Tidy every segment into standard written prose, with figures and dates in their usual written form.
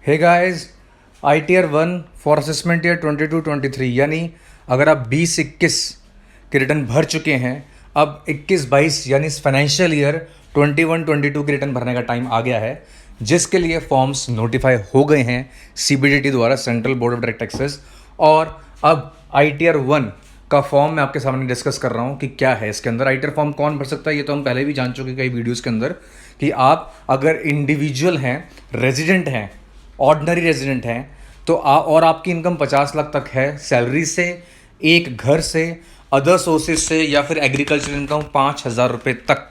Hey guys, I T R one for assessment year 22-23 यानी अगर आप 20-21 के रिटर्न भर चुके हैं, अब 21-22 यानी फाइनेंशियल ईयर 21-22 के रिटर्न भरने का टाइम आ गया है, जिसके लिए फॉर्म्स नोटिफाई हो गए हैं CBDT द्वारा, central board of direct taxes. और अब आई टी आर वन का फॉर्म मैं आपके सामने डिस्कस कर रहा हूँ कि क्या है इसके अंदर। आई टी आर फॉर्म कौन भर सकता है, ये तो हम पहले भी जान चुके कई वीडियोज़ के अंदर, कि आप अगर इंडिविजुअल हैं, रेजिडेंट हैं, ऑर्डिनरी रेजिडेंट हैं, तो और आपकी इनकम 50 लाख तक है सैलरी से, एक घर से, अदर सोर्सेज से, या फिर एग्रीकल्चर इनकम 5,000 रुपये तक,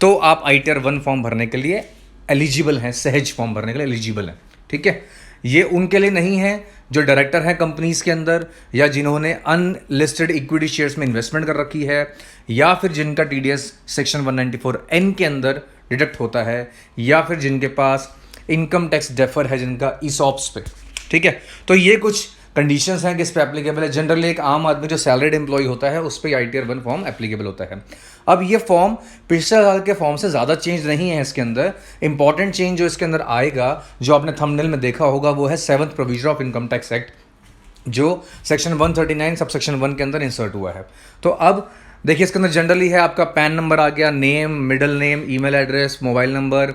तो आप आई टी आर वन फॉर्म भरने के लिए एलिजिबल हैं, सहज फॉर्म भरने के लिए एलिजिबल हैं। ठीक है, ये उनके लिए नहीं है जो डायरेक्टर हैं कंपनीज के अंदर, या जिन्होंने अनलिस्टेड इक्विटी शेयर्स में इन्वेस्टमेंट कर रखी है, या फिर जिनका TDS सेक्शन 194N के अंदर डिडक्ट होता है, या फिर जिनके पास इनकम टैक्स डेफर है, जिनका ESOPs पे। ठीक है, तो ये कुछ कंडीशंस हैं किस पे एप्लीकेबल है। जनरली एक आम आदमी जो सैलरीड एम्प्लॉय होता है उस पर आई T R one form applicable होता है। अब ये फॉर्म पिछले साल के फॉर्म से ज़्यादा चेंज नहीं है इसके अंदर। इंपॉर्टेंट चेंज जो इसके अंदर आएगा, जो आपने थंबनेल में देखा होगा, वो है 7th provision of income tax act, जो सेक्शन 139 सब सेक्शन 1 के अंदर इंसर्ट हुआ है। तो अब देखिए, इसके अंदर जनरली है आपका पैन नंबर आ गया, name, middle name, email address, mobile number,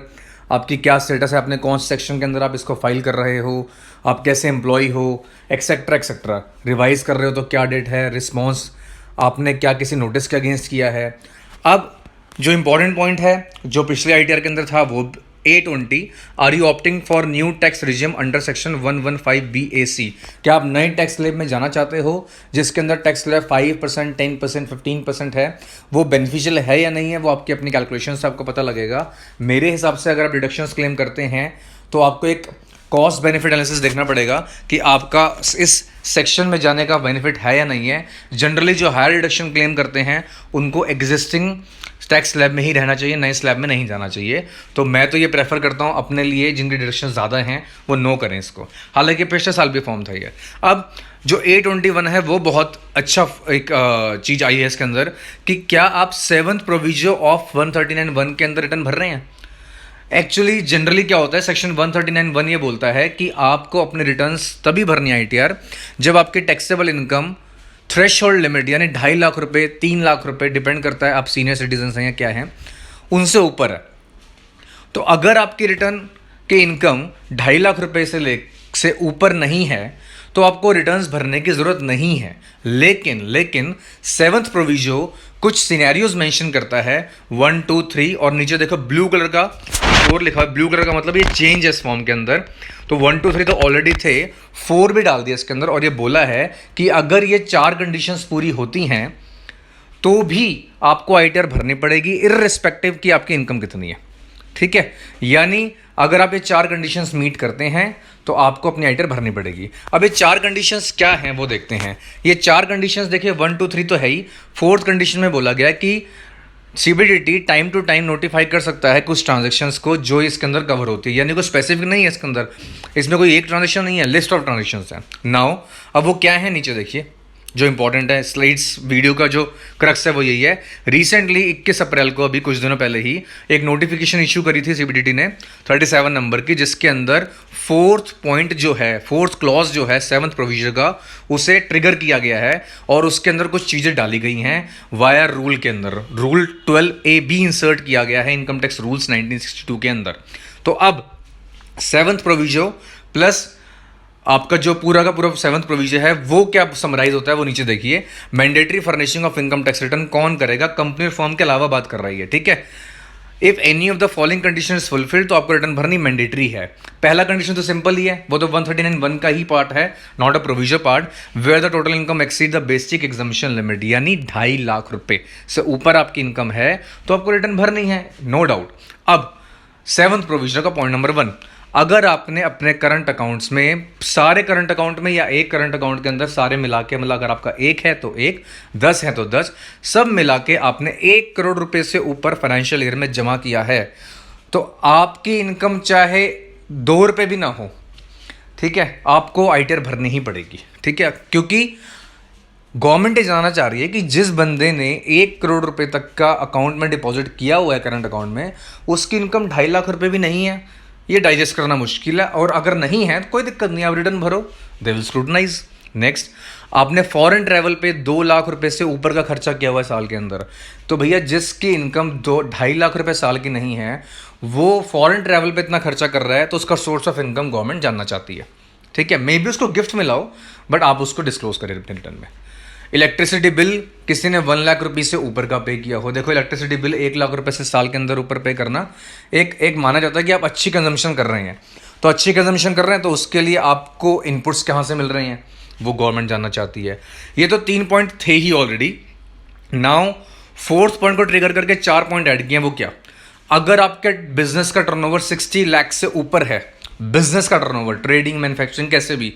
आपकी क्या स्टेटस है, आपने कौन से सेक्शन के अंदर आप इसको फाइल कर रहे हो, आप कैसे एम्प्लॉय हो, एक्सेट्रा एक्सेट्रा। रिवाइज कर रहे हो तो क्या डेट है, रिस्पॉन्स आपने क्या किसी नोटिस के अगेंस्ट किया है। अब जो इंपॉर्टेंट पॉइंट है जो पिछले ITR के अंदर था, वो A20, are you opting for new tax regime under section 115BAC। क्या आप नए टैक्स स्लैब में जाना चाहते हो जिसके अंदर टैक्स स्लैब 5%, 10%, 15% है? वो बेनिफिशियल है या नहीं है, वो आपकी अपनी कैलकुलेशन से आपको पता लगेगा। मेरे हिसाब से अगर आप डिडक्शंस क्लेम करते हैं तो आपको एक कॉस्ट बेनिफिट एनालिसिस देखना पड़ेगा कि आपका इस सेक्शन में जाने का बेनिफिट है या नहीं है। जनरली जो हायर डिडक्शन क्लेम करते हैं उनको एग्जिस्टिंग टैक्स स्लैब में ही रहना चाहिए, नए स्लैब में नहीं जाना चाहिए। तो मैं तो ये प्रेफर करता हूँ अपने लिए, जिनकी डिडक्शन ज़्यादा हैं वो नो करें इसको। हालांकि पिछले साल भी फॉर्म था ये। अब जो A21 है वो बहुत अच्छा एक चीज़ आई है इसके अंदर, कि क्या आप 7th प्रोविजन ऑफ 139(1) के अंदर रिटर्न भर रहे हैं। एक्चुअली जनरली क्या होता है, सेक्शन 139(1) ये बोलता है कि आपको अपने रिटर्न्स तभी भरनी है ITR जब आपकी टैक्सेबल इनकम थ्रेशहोल्ड लिमिट, यानी 2.5 लाख रुपए, 3 लाख रुपए, डिपेंड करता है आप सीनियर सिटीजन हैं या क्या हैं, उनसे ऊपर है। तो अगर आपकी रिटर्न के इनकम 2.5 लाख रुपए से ऊपर नहीं है तो आपको रिटर्न्स भरने की ज़रूरत नहीं है। लेकिन 7th प्रोविजो कुछ सिनेरियोज मेंशन करता है, 1, 2, 3, और नीचे देखो ब्लू कलर का और लिखा है। ब्लू कलर का मतलब ये चेंज है इस फॉर्म के अंदर। तो 1, 2, 3 तो ऑलरेडी थे, 4 भी डाल दिया इसके अंदर, और ये बोला है कि अगर ये 4 कंडीशंस पूरी होती हैं तो भी आपको ITR भरनी पड़ेगी, इररिस्पेक्टिव कि आपकी इनकम कितनी है। ठीक है, यानी अगर आप ये 4 कंडीशंस मीट करते हैं तो आपको अपनी ITR भरनी पड़ेगी। अब ये 4 कंडीशंस क्या हैं वो देखते हैं। ये 4 कंडीशंस देखिए, 1, 2, 3 तो है ही। 4th कंडीशन में बोला गया कि CBDT time to time notify कर सकता है कुछ ट्रांजेक्शंस को जो इसके अंदर कवर होती है, यानी कोई स्पेसिफिक नहीं है इसके अंदर, इसमें कोई एक ट्रांजेक्शन नहीं है, लिस्ट ऑफ ट्रांजेक्शंस है। नाउ अब वो क्या है, नीचे देखिए, जो इंपॉर्टेंट है, स्लाइड्स वीडियो का जो क्रक्स है वो यही है। रिसेंटली 21 अप्रैल को, अभी कुछ दिनों पहले ही, एक नोटिफिकेशन इशू करी थी CBDT ने 37 नंबर की, जिसके अंदर 4th पॉइंट जो है, 4th क्लॉज जो है 7th प्रोविजन का, उसे ट्रिगर किया गया है और उसके अंदर कुछ चीज़ें डाली गई हैं वाया रूल के अंदर। रूल 12AB इंसर्ट किया गया है इनकम टैक्स रूल्स 1962 के अंदर। तो अब 7th प्रोविजन प्लस आपका जो पूरा का पूरा 7th प्रोविजन है वो क्या समराइज होता है वो नीचे देखिए। Mandatory furnishing of income tax return कौन करेगा, कंपनी और फर्म के अलावा बात कर रही है। ठीक है, if any of the following condition is fulfilled, तो आपको रिटर्न भरनी मैंडेटरी है। पहला कंडीशन तो सिंपल ही है, वो तो 139(1) का ही पार्ट है, not a provision part, where the total income exceed the basic exemption limit, यानी 2.5 लाख रुपए से ऊपर आपकी इनकम है तो आपको रिटर्न भरनी है, नो डाउट। अब 7th प्रोविजन का पॉइंट नंबर 1, अगर आपने अपने करंट अकाउंट्स में, सारे करंट अकाउंट में या एक करंट अकाउंट के अंदर सारे मिला के, मतलब अगर आपका 1 है तो 1, 10 है तो 10, सब मिला के आपने 1 करोड़ रुपए से ऊपर फाइनेंशियल ईयर में जमा किया है, तो आपकी इनकम चाहे 2 रुपये भी ना हो, ठीक है, आपको ITR भरनी ही पड़ेगी। ठीक है, क्योंकि गवर्नमेंट ये जानना चाह रही है कि जिस बंदे ने 1 करोड़ रुपए तक का अकाउंट में डिपॉजिट किया हुआ है करंट अकाउंट में, उसकी इनकम 2.5 लाख रुपए भी नहीं है, ये डाइजेस्ट करना मुश्किल है, और अगर नहीं है तो कोई दिक्कत नहीं, आप रिटर्न भरो, दे विल स्क्रूटनाइज। नेक्स्ट, आपने फॉरेन ट्रैवल पे 2 लाख रुपए से ऊपर का खर्चा किया हुआ है साल के अंदर, तो भैया जिसकी इनकम 2-2.5 लाख रुपए साल की नहीं है वो फॉरेन ट्रैवल पे इतना खर्चा कर रहा है, तो उसका सोर्स ऑफ इनकम गवर्नमेंट जानना चाहती है। ठीक है, मे बी उसको गिफ्ट मिला हो, बट आप उसको डिस्क्लोज करें अपने रिटर्न में। इलेक्ट्रिसिटी बिल किसी ने 1 लाख रुपये से ऊपर का पे किया हो, देखो इलेक्ट्रिसिटी बिल 1 लाख रुपए से साल के अंदर ऊपर पे करना एक माना जाता है कि आप अच्छी कंजम्पशन कर रहे हैं, तो अच्छी कंजम्पशन कर रहे हैं तो उसके लिए आपको इनपुट्स कहाँ से मिल रहे हैं वो गवर्नमेंट जानना चाहती है। ये तो 3 पॉइंट थे ही ऑलरेडी। नाउ 4th पॉइंट को ट्रिगर करके 4 पॉइंट ऐड किए हैं। वो क्या? अगर आपके बिजनेस का टर्नओवर 60 लाख से ऊपर है, बिजनेस का टर्नओवर, ट्रेडिंग, मैन्युफैक्चरिंग, कैसे भी,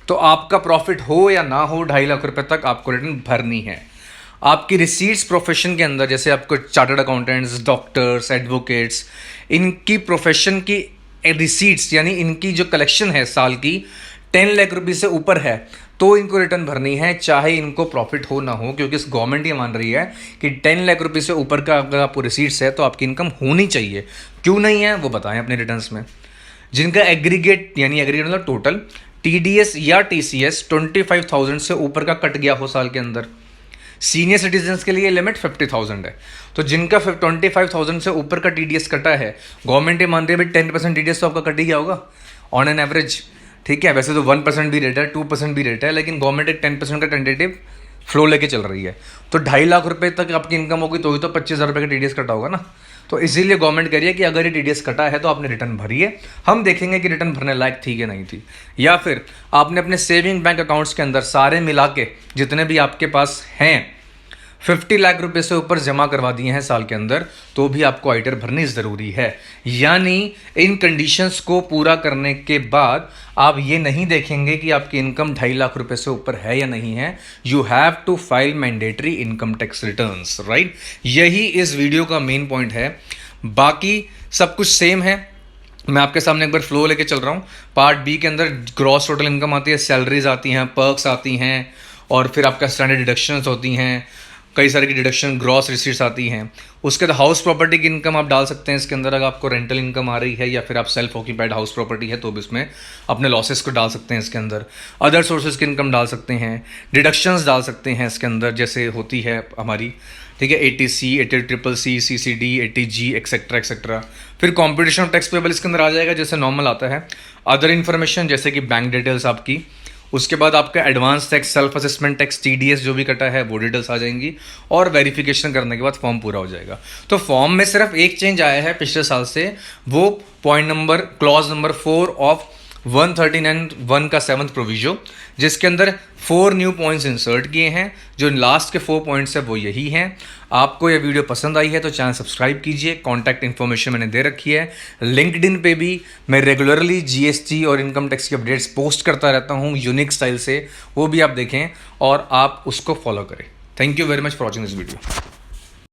तो आपका प्रॉफिट हो या ना हो 2.5 लाख रुपए तक आपको रिटर्न भरनी है। आपकी रिसीट्स प्रोफेशन के अंदर, जैसे आपको चार्टर्ड अकाउंटेंट्स, डॉक्टर्स, एडवोकेट्स, इनकी प्रोफेशन की रिसीट्स यानी इनकी जो कलेक्शन है साल की 10 लाख रुपये से ऊपर है, तो इनको रिटर्न भरनी है, चाहे इनको प्रॉफिट हो ना हो, क्योंकि इस गवर्नमेंट ये मान रही है कि 10 लाख रुपये से ऊपर का अगर आपको रिसीट्स है तो आपकी इनकम होनी चाहिए। क्यों नहीं है वो बताएं अपने रिटर्न्स में। जिनका एग्रीगेट यानी एग्रीगेट मतलब टोटल TDS या TCS 25,000 से ऊपर का कट गया हो साल के अंदर, सीनियर सिटीजन्स के लिए लिमिट 50,000 है, तो जिनका 25,000 से ऊपर का TDS कटा है, गवर्नमेंट ये मान रही है भाई 10% TDS तो आपका कट ही गया होगा ऑन एन एवरेज। ठीक है, वैसे तो 1% भी रेट है, 2% भी रेट है, लेकिन गवर्नमेंट एक 10% का टेंटेटिव फ्लो लेके चल रही है, तो 2.5 लाख रुपए तक आपकी इनकम होगी तो ही तो 25,000 रुपये का TDS कटा होगा ना। तो इसीलिए गवर्नमेंट कह रही है कि अगर ये TDS कटा है तो आपने रिटर्न भरिए, हम देखेंगे कि रिटर्न भरने लायक थी कि नहीं थी। या फिर आपने अपने सेविंग बैंक अकाउंट्स के अंदर सारे मिला के जितने भी आपके पास हैं 50 लाख रुपए से ऊपर जमा करवा दिए हैं साल के अंदर, तो भी आपको आईटीआर भरनी ज़रूरी है। यानी इन कंडीशंस को पूरा करने के बाद आप ये नहीं देखेंगे कि आपकी इनकम 2.5 लाख रुपए से ऊपर है या नहीं है, you have to file mandatory income tax returns, right. यही इस वीडियो का मेन पॉइंट है, बाकी सब कुछ सेम है। मैं आपके सामने एक बार फ्लो लेके चल रहा हूँ। पार्ट बी के अंदर ग्रॉस टोटल इनकम आती है, सैलरीज आती हैं, पर्क्स आती हैं, और फिर आपका स्टैंडर्ड डिडक्शंस होती हैं, कई सारे की डिडक्शन, ग्रॉस रिसीट्स आती हैं। उसके बाद हाउस प्रॉपर्टी की इनकम आप डाल सकते हैं इसके अंदर, अगर आपको रेंटल इनकम आ रही है या फिर आप सेल्फ ऑक्यूपाइड हाउस प्रॉपर्टी है तो भी उसमें अपने लॉसेस को डाल सकते हैं इसके अंदर। अदर सोर्सेज की इनकम डाल सकते हैं, डिडक्शंस डाल सकते हैं इसके अंदर, जैसे होती है हमारी, ठीक है, 80C, 80CCC, CCD, 80G, etcetera etcetera. फिर कॉम्पिटिशन टैक्स पेबल इसके अंदर आ जाएगा, जैसे नॉर्मल आता है। अदर इन्फॉर्मेशन जैसे कि बैंक डिटेल्स आपकी, उसके बाद आपका advance tax, self assessment tax, TDS जो भी कटा है वो डिटेल्स आ जाएंगी, और वेरिफिकेशन करने के बाद फॉर्म पूरा हो जाएगा। तो फॉर्म में सिर्फ एक चेंज आया है पिछले साल से, वो क्लॉज नंबर 4 ऑफ 139(1) का 7th प्रोविजो, जिसके अंदर 4 न्यू पॉइंट्स इंसर्ट किए हैं। जो लास्ट के 4 पॉइंट्स है वो यही हैं। आपको यह वीडियो पसंद आई है तो चैनल सब्सक्राइब कीजिए। कॉन्टैक्ट इन्फॉर्मेशन मैंने दे रखी है। लिंक्डइन पे भी मैं रेगुलरली GST और इनकम टैक्स की अपडेट्स पोस्ट करता रहता हूँ यूनिक स्टाइल से, वो भी आप देखें और आप उसको फॉलो करें। Thank you very much for watching this video.